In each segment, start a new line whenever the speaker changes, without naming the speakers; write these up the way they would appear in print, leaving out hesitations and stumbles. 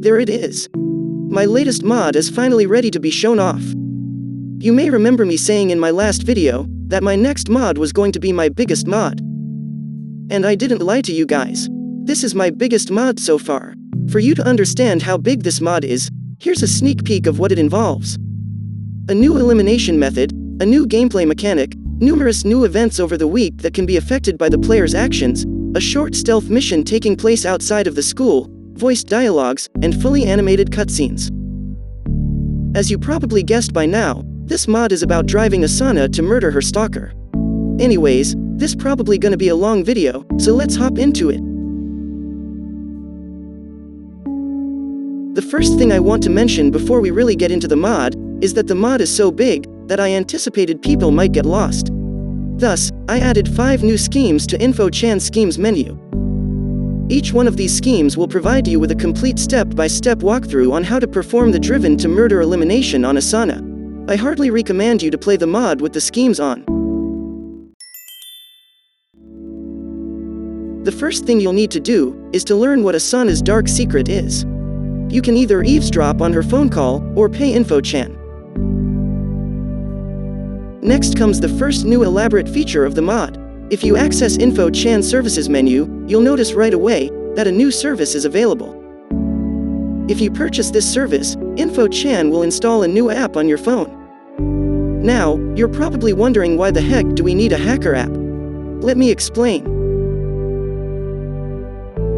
There it is. My latest mod is finally ready to be shown off. You may remember me saying in my last video that my next mod was going to be my biggest mod. And I didn't lie to you guys. This is my biggest mod so far. For you to understand how big this mod is, here's a sneak peek of what it involves. A new elimination method, a new gameplay mechanic, numerous new events over the week that can be affected by the player's actions, a short stealth mission taking place outside of the school, voiced dialogues, and fully animated cutscenes. As you probably guessed by now, this mod is about driving Osana to murder her stalker. Anyways, this probably gonna be a long video, so let's hop into it. The first thing I want to mention before we really get into the mod is that the mod is so big that I anticipated people might get lost. Thus, I added 5 new schemes to InfoChan schemes menu. Each one of these schemes will provide you with a complete step-by-step walkthrough on how to perform the driven to murder elimination on Osana. I hardly recommend you to play the mod with the schemes on. The first thing you'll need to do is to learn what Osana's dark secret is. You can either eavesdrop on her phone call or pay InfoChan. Next comes the first new elaborate feature of the mod. If you access InfoChan services menu, you'll notice right away that a new service is available. If you purchase this service, InfoChan will install a new app on your phone. Now, you're probably wondering why the heck do we need a hacker app? Let me explain.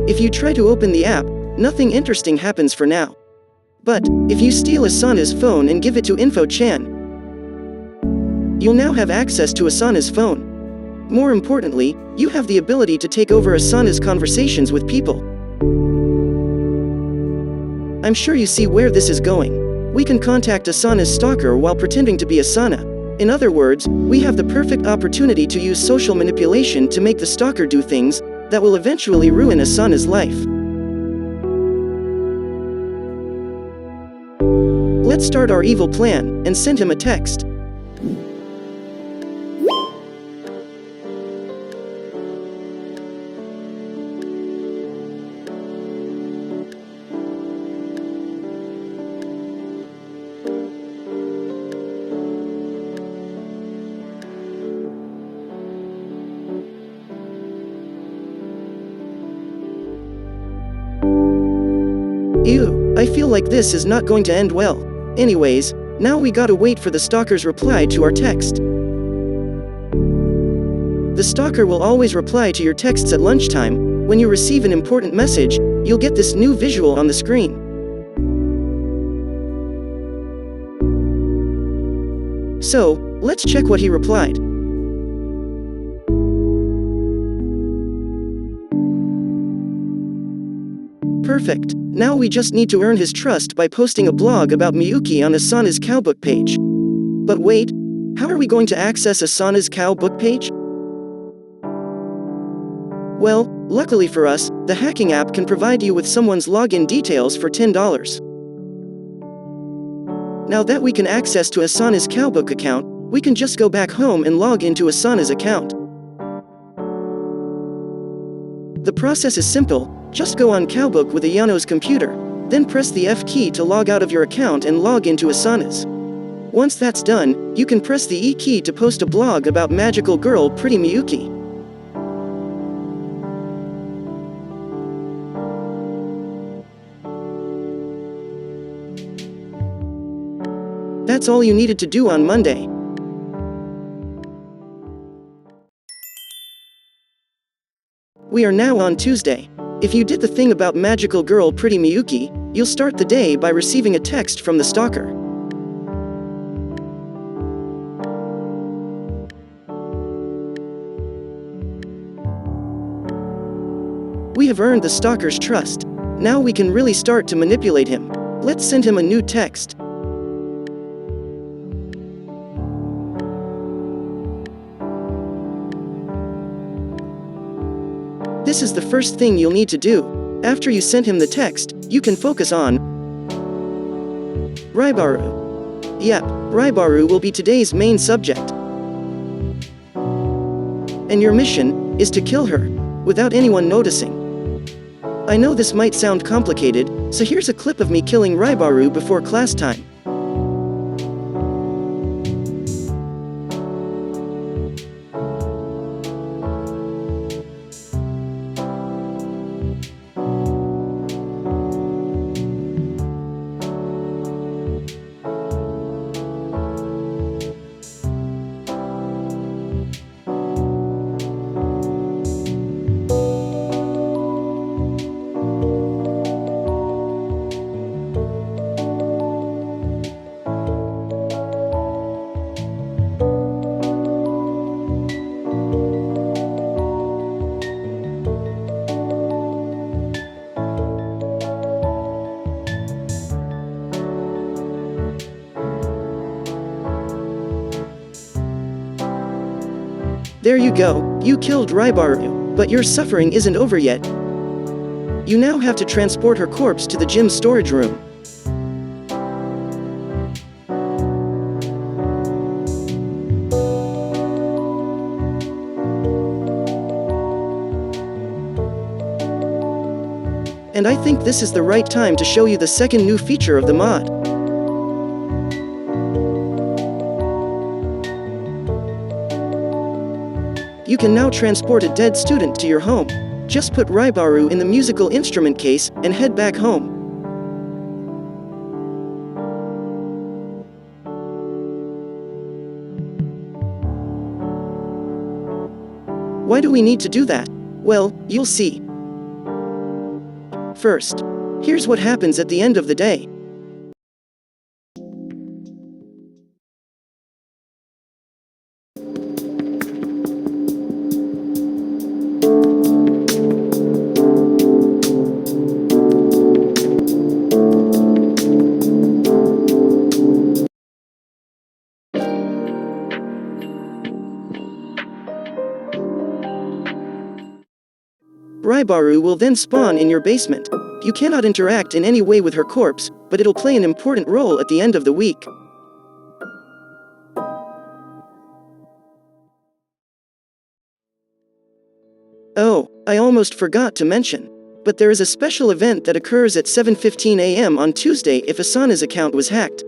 If you try to open the app, nothing interesting happens for now. But, if you steal Osana's phone and give it to InfoChan, you'll now have access to Osana's phone. More importantly, you have the ability to take over Osana's conversations with people. I'm sure you see where this is going. We can contact Osana's stalker while pretending to be Osana. In other words, we have the perfect opportunity to use social manipulation to make the stalker do things that will eventually ruin Osana's life. Let's start our evil plan and send him a text. Ew, I feel like this is not going to end well. Anyways, now we gotta wait for the stalker's reply to our text. The stalker will always reply to your texts at lunchtime. When you receive an important message, you'll get this new visual on the screen. So, let's check what he replied. Perfect. Now we just need to earn his trust by posting a blog about Miyuki on Osana's cowbook page. But wait, how are we going to access Osana's cowbook page? Well, luckily for us, the hacking app can provide you with someone's login details for $10. Now that we can access to Osana's cowbook account, we can just go back home and log into Osana's account. The process is simple. Just go on Cowbook with Ayano's computer, then press the F key to log out of your account and log into Osana's. Once that's done, you can press the E key to post a blog about magical girl Pretty Miyuki. That's all you needed to do on Monday. We are now on Tuesday. If you did the thing about magical girl Pretty Miyuki, you'll start the day by receiving a text from the stalker. We have earned the stalker's trust. Now we can really start to manipulate him. Let's send him a new text. This is the first thing you'll need to do. After you send him the text, you can focus on Raibaru. Yep, Raibaru will be today's main subject. And your mission is to kill her without anyone noticing. I know this might sound complicated, so here's a clip of me killing Raibaru before class time. There you go, you killed Raibaru, but your suffering isn't over yet. You now have to transport her corpse to the gym storage room. And I think this is the right time to show you the second new feature of the mod. You can now transport a dead student to your home. Just put Raibaru in the musical instrument case and head back home. Why do we need to do that? Well, you'll see. First, here's what happens at the end of the day. Raibaru will then spawn in your basement. You cannot interact in any way with her corpse, but it'll play an important role at the end of the week. Oh, I almost forgot to mention. But there is a special event that occurs at 7:15 a.m. on Tuesday if Osana's account was hacked.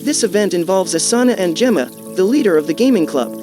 This event involves Osana and Gemma, the leader of the gaming club.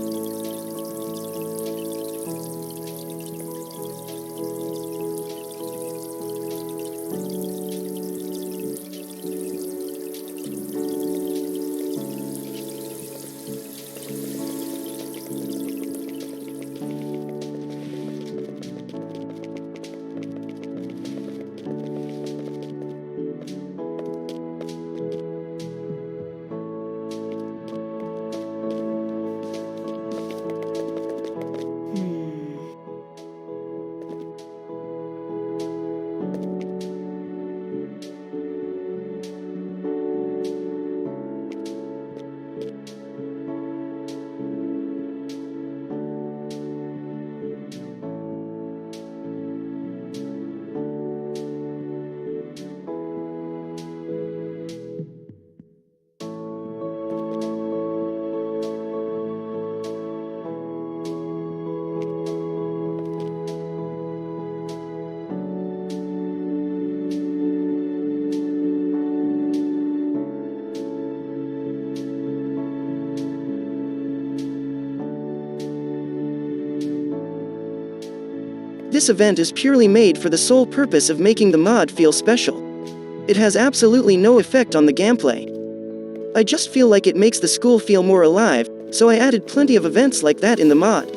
This event is purely made for the sole purpose of making the mod feel special. It has absolutely no effect on the gameplay. I just feel like it makes the school feel more alive, so I added plenty of events like that in the mod.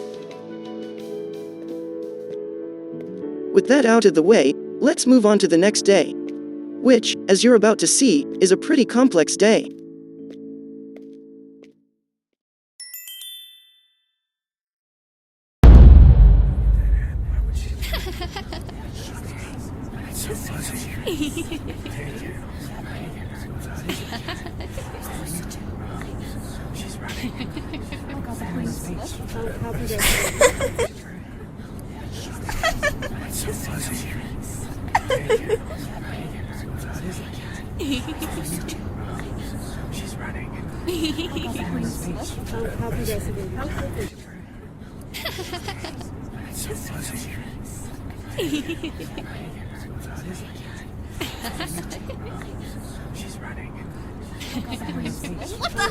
With that out of the way, let's move on to the next day. Which, as you're about to see, is a pretty complex day.
She's running. She's running.
What the?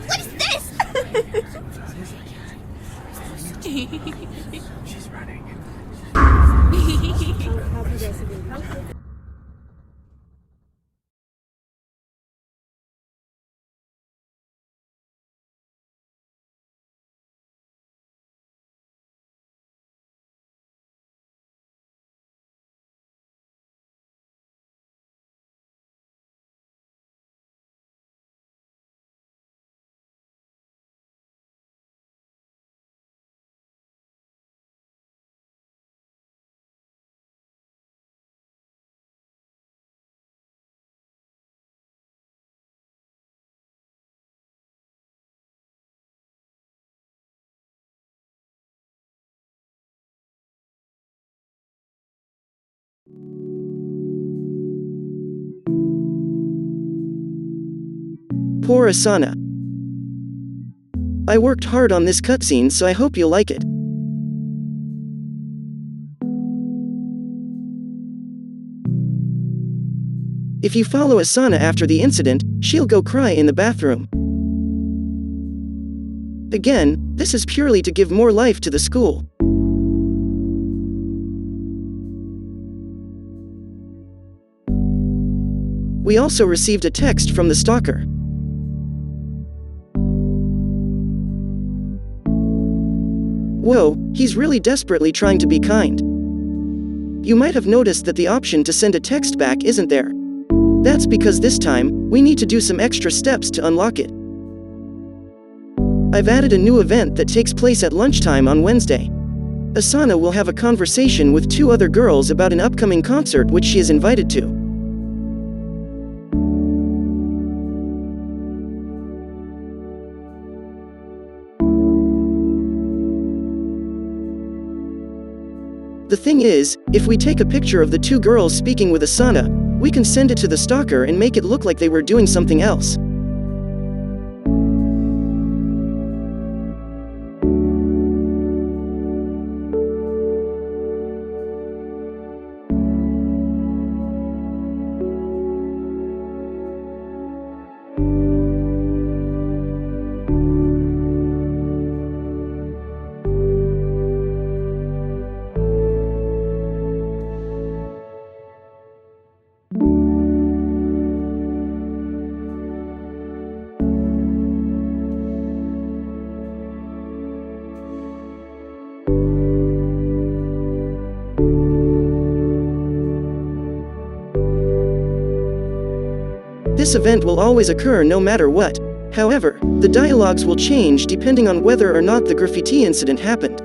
What is this?
She's running.
Poor Osana. I worked hard on this cutscene, so I hope you'll like it. If you follow Osana after the incident, she'll go cry in the bathroom. Again, this is purely to give more life to the school. We also received a text from the stalker. Whoa, he's really desperately trying to be kind. You might have noticed that the option to send a text back isn't there. That's because this time, we need to do some extra steps to unlock it. I've added a new event that takes place at lunchtime on Wednesday. Osana will have a conversation with 2 other girls about an upcoming concert which she is invited to. The thing is, if we take a picture of the 2 girls speaking with Osana, we can send it to the stalker and make it look like they were doing something else. This event will always occur no matter what. However, the dialogues will change depending on whether or not the graffiti incident happened.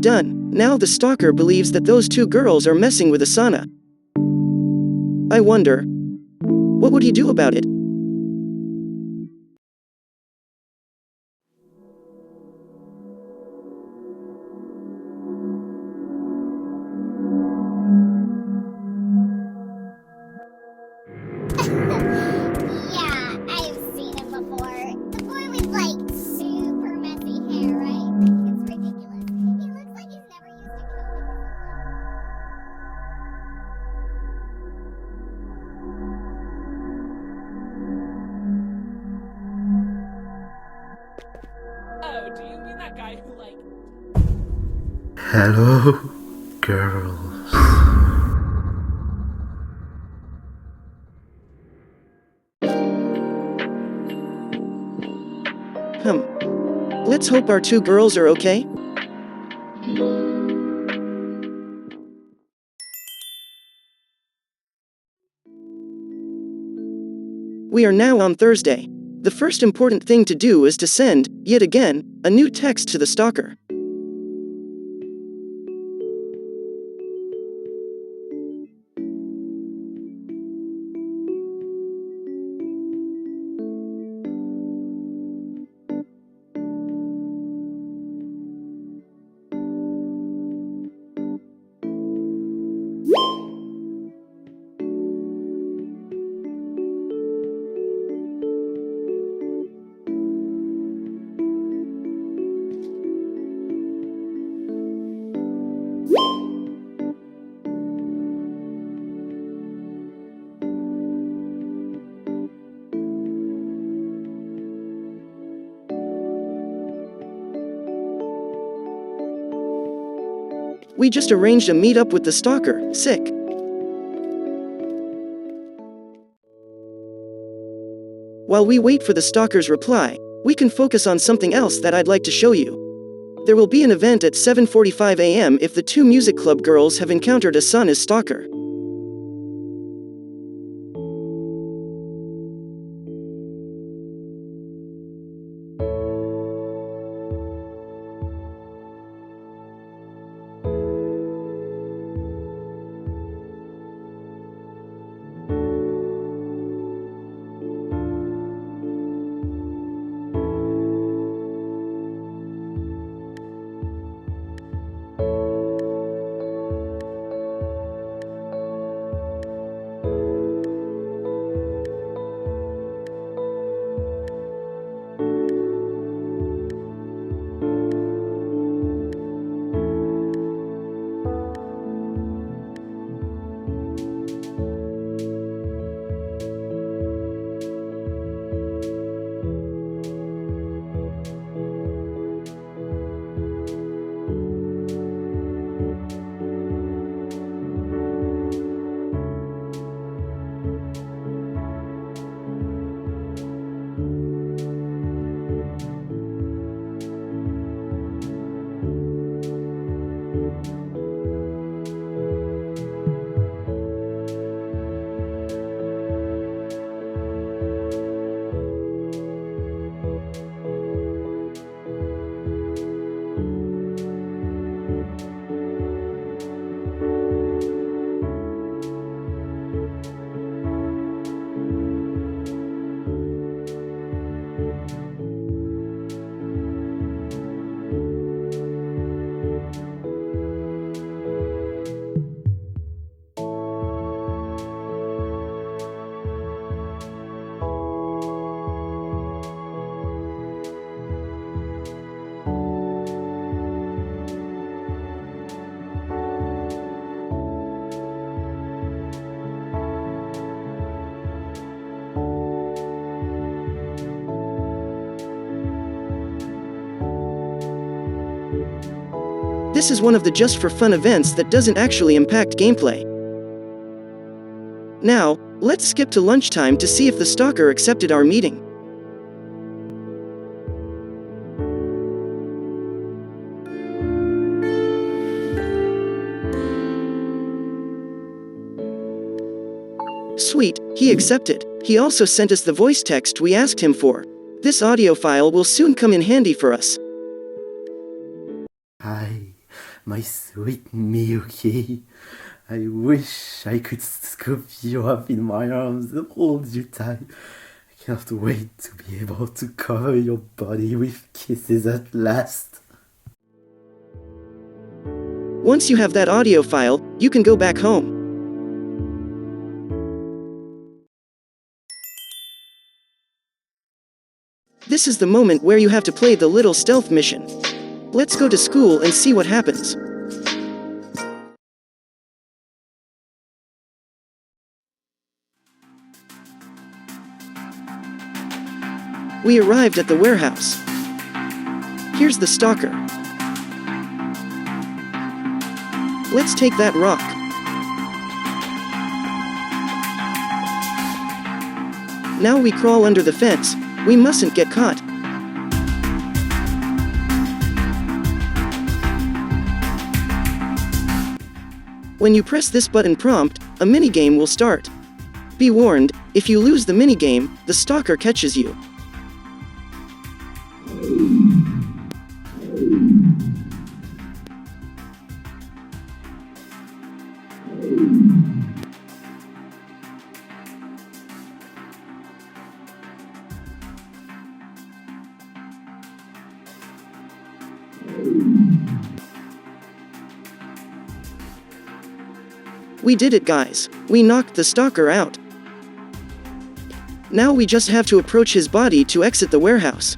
Done. Now the stalker believes that those 2 girls are messing with Osana. I wonder, what would he do about it?
Yeah, I've seen him before. The boy with, like, super messy hair, right? It's ridiculous. He looks like he's never used a comb.
Oh, do you mean that guy who, like...
Hello, girls.
Let's hope our two girls are okay. We are now on Thursday. The first important thing to do is to send, yet again, a new text to the stalker. We just arranged a meetup with the stalker. Sick. While we wait for the stalker's reply, we can focus on something else that I'd like to show you. There will be an event at 7:45 a.m. if the two music club girls have encountered Osana's stalker. This is one of the just for fun events that doesn't actually impact gameplay. Now, let's skip to lunchtime to see if the stalker accepted our meeting. Sweet, he accepted. He also sent us the voice text we asked him for. This audio file will soon come in handy for us.
Hi, my sweet Miyuki. I wish I could scoop you up in my arms and hold you tight. I cannot wait to be able to cover your body with kisses at last.
Once you have that audio file, you can go back home. This is the moment where you have to play the little stealth mission. Let's go to school and see what happens. We arrived at the warehouse. Here's the stalker. Let's take that rock. Now we crawl under the fence. We mustn't get caught. When you press this button prompt, a minigame will start. Be warned, if you lose the minigame, the stalker catches you. We did it, guys. We knocked the stalker out. Now we just have to approach his body to exit the warehouse.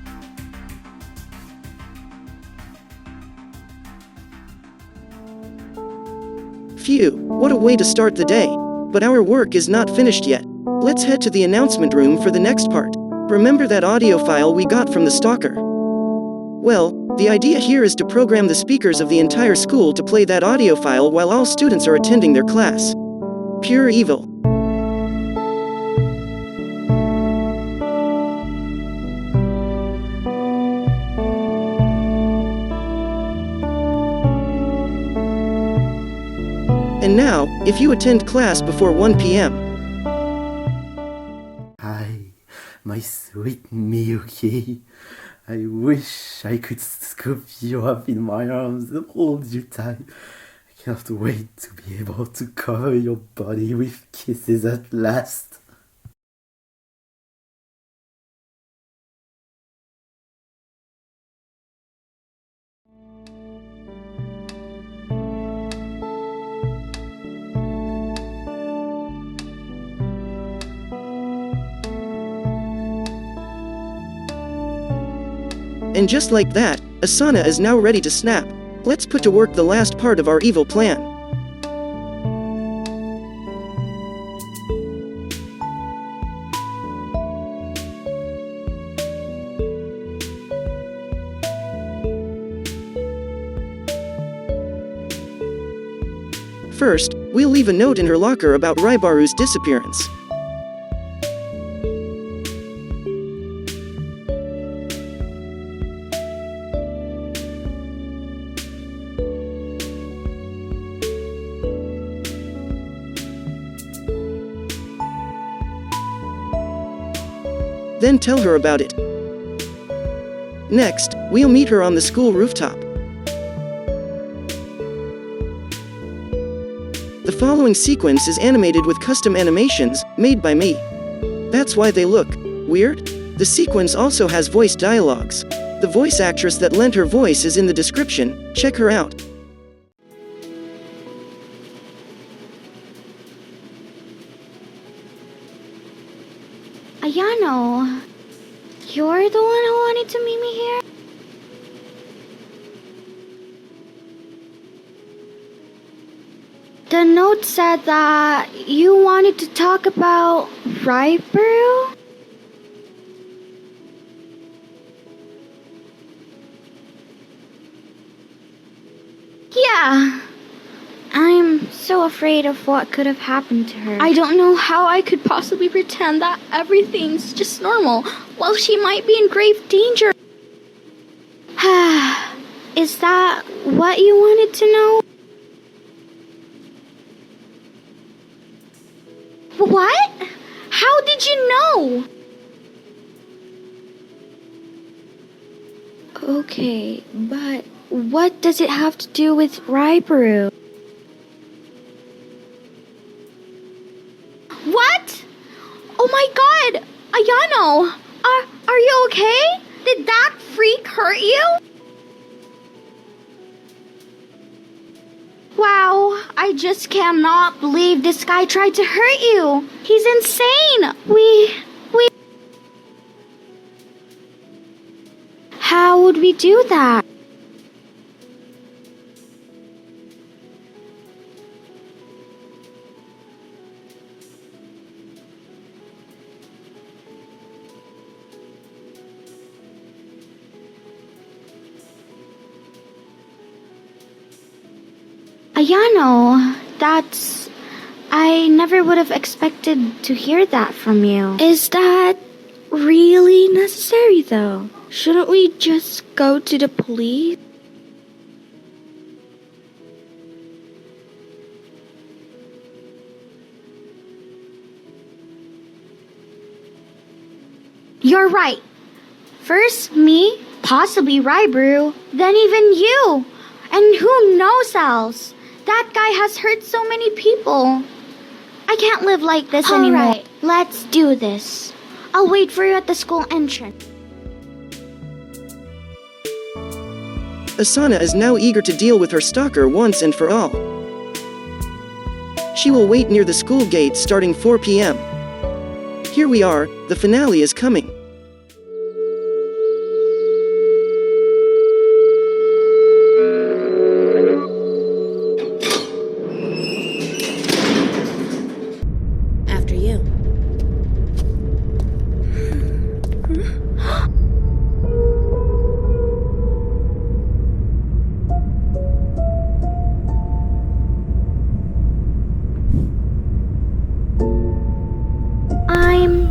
Phew, what a way to start the day. But our work is not finished yet. Let's head to the announcement room for the next part. Remember that audio file we got from the stalker? Well, the idea here is to program the speakers of the entire school to play that audio file while all students are attending their class. Pure evil. And now, if you attend class before 1 p.m.
Hi, my sweet Miyuki. I wish I could scoop you up in my arms and hold you tight. I cannot wait to be able to cover your body with kisses at last.
And just like that, Osana is now ready to snap. Let's put to work the last part of our evil plan. First, we'll leave a note in her locker about Raibaru's disappearance. Then tell her about it. Next, we'll meet her on the school rooftop. The following sequence is animated with custom animations, made by me. That's why they look weird. The sequence also has voice dialogues. The voice actress that lent her voice is in the description, check her out.
Ayano, you're the one who wanted to meet me here? The note said that you wanted to talk about Raibaru? Yeah. I'm so afraid of what could have happened to her. I don't know how I could possibly pretend that everything's just normal while she might be in grave danger. Is that what you wanted to know? What? How did you know? Okay, but what does it have to do with Raibaru? What? Oh my god! Ayano! Are you okay? Did that freak hurt you? Wow, I just cannot believe this guy tried to hurt you. He's insane. We... How would we do that? Ayano, I never would have expected to hear that from you. Is that really necessary though? Shouldn't we just go to the police? You're right. First me, possibly Rybrew, then even you. And who knows else? That guy has hurt so many people. I can't live like this anymore. All right, let's do this. I'll wait for you at the school entrance.
Osana is now eager to deal with her stalker once and for all. She will wait near the school gate starting 4 p.m. Here we are, the finale is coming.
After you.
I'm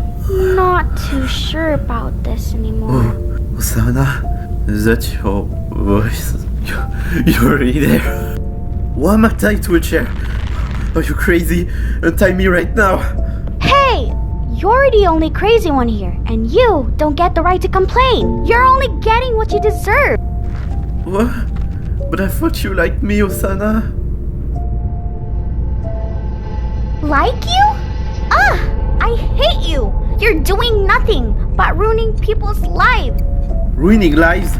not too sure about this anymore.
Osana, is that your voice? You're already there. Why am I tied to a chair? Are you crazy? Untie me right now.
Hey! You're the only crazy one here, and you don't get the right to complain. You're only getting what you deserve.
What? But I thought you liked me, Osana.
Like you? I hate you. You're doing nothing but ruining people's lives.
Ruining lives?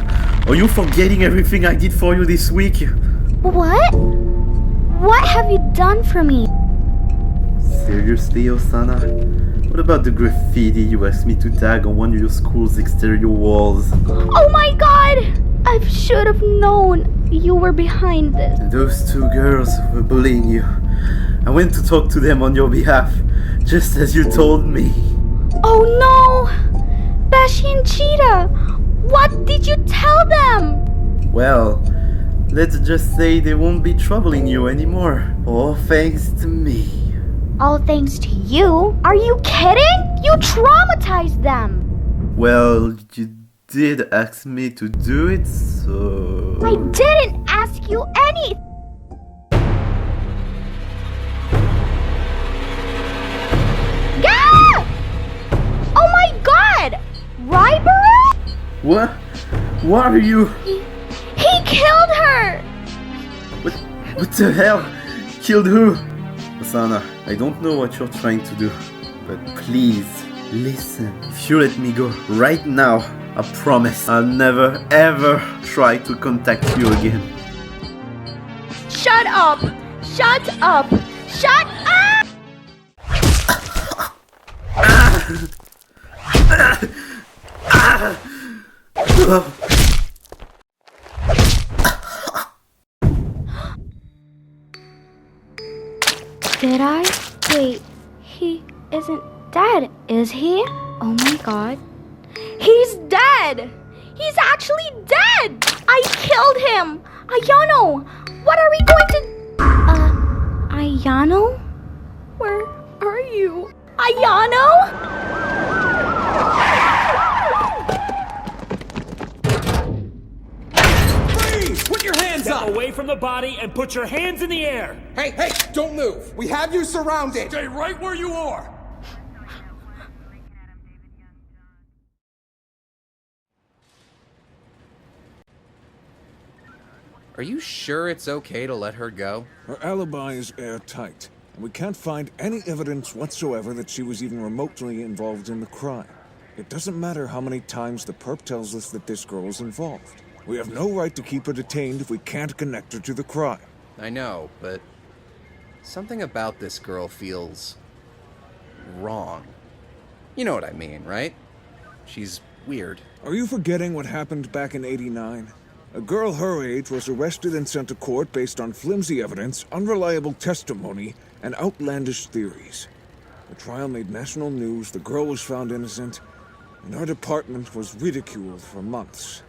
Are you forgetting everything I did for you this week?
What? What have you done for me?
Seriously, Osana? What about the graffiti you asked me to tag on one of your school's exterior walls?
Oh my god! I should have known you were behind this.
Those two girls were bullying you. I went to talk to them on your behalf, just as you told me.
Oh no! Beshi and Cheetah! What did you tell them?
Well, let's just say they won't be troubling you anymore. All thanks to me.
All thanks to you? Are you kidding? You traumatized them!
Well, you did ask me to do it, so...
I didn't ask you anything! Gah! Oh my god! Rybrew?
What? What are you...
He killed her!
What the hell? Killed who? Osana, I don't know what you're trying to do, but please, listen. If you let me go right now, I promise I'll never ever try to contact you again.
Shut up! Shut up! Shut up! Did I? Wait, he isn't dead, is he? Oh my god. He's dead! He's actually dead! I killed him! Ayano! What are we going to... Ayano? Where are you? Ayano?
Put your hands
Step
up!
away from the body and put your hands in the air.
Hey, hey, don't move. We have you surrounded.
Stay right where you are.
Are you sure it's okay to let her go?
Her alibi is airtight, and we can't find any evidence whatsoever that she was even remotely involved in the crime. It doesn't matter how many times the perp tells us that this girl is involved. We have no right to keep her detained if we can't connect her to the crime.
I know, but something about this girl feels wrong. You know what I mean, right? She's weird.
Are you forgetting what happened back in '89? A girl her age was arrested and sent to court based on flimsy evidence, unreliable testimony, and outlandish theories. The trial made national news, the girl was found innocent, and our department was ridiculed for months.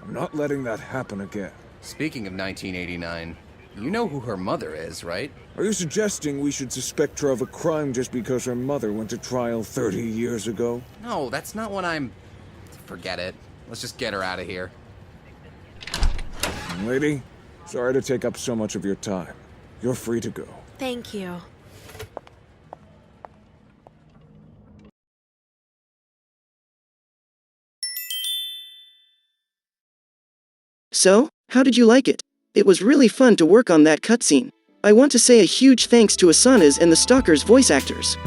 I'm not letting that happen again.
Speaking of 1989, you know who her mother is, right?
Are you suggesting we should suspect her of a crime just because her mother went to trial 30 years ago?
No, that's not what I'm... Forget it. Let's just get her out of here.
Lady, sorry to take up so much of your time. You're free to go.
Thank you.
So, how did you like it? It was really fun to work on that cutscene. I want to say a huge thanks to Osana's and the Stalker's voice actors.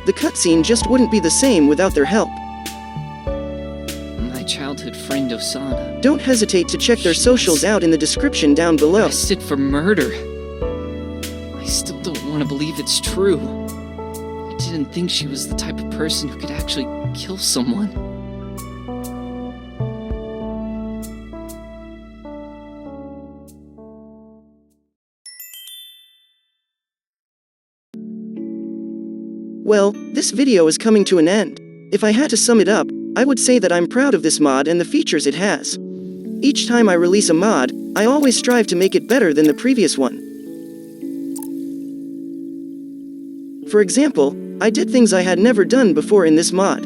The cutscene just wouldn't be the same without their help.
My childhood friend Osana.
Don't hesitate to check their socials out in the description down below.
Arrested for murder. I still don't want to believe it's true. I didn't think she was the type of person who could actually kill someone.
Well, this video is coming to an end. If I had to sum it up, I would say that I'm proud of this mod and the features it has. Each time I release a mod, I always strive to make it better than the previous one. For example, I did things I had never done before in this mod,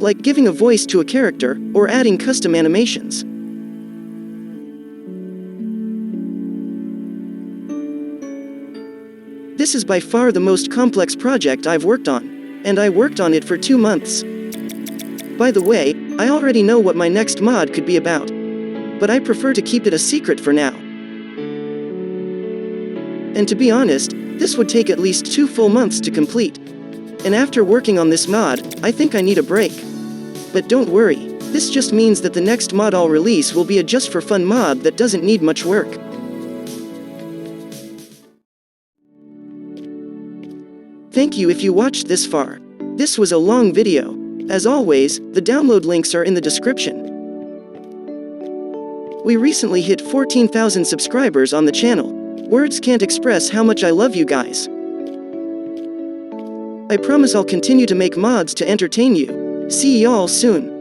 like giving a voice to a character or adding custom animations. This is by far the most complex project I've worked on, and I worked on it for 2 months. By the way, I already know what my next mod could be about, but I prefer to keep it a secret for now. And to be honest, this would take at least 2 full months to complete. And after working on this mod, I think I need a break. But don't worry, this just means that the next mod I'll release will be a just for fun mod that doesn't need much work. Thank you if you watched this far. This was a long video. As always, the download links are in the description. We recently hit 14,000 subscribers on the channel. Words can't express how much I love you guys. I promise I'll continue to make mods to entertain you. See y'all soon.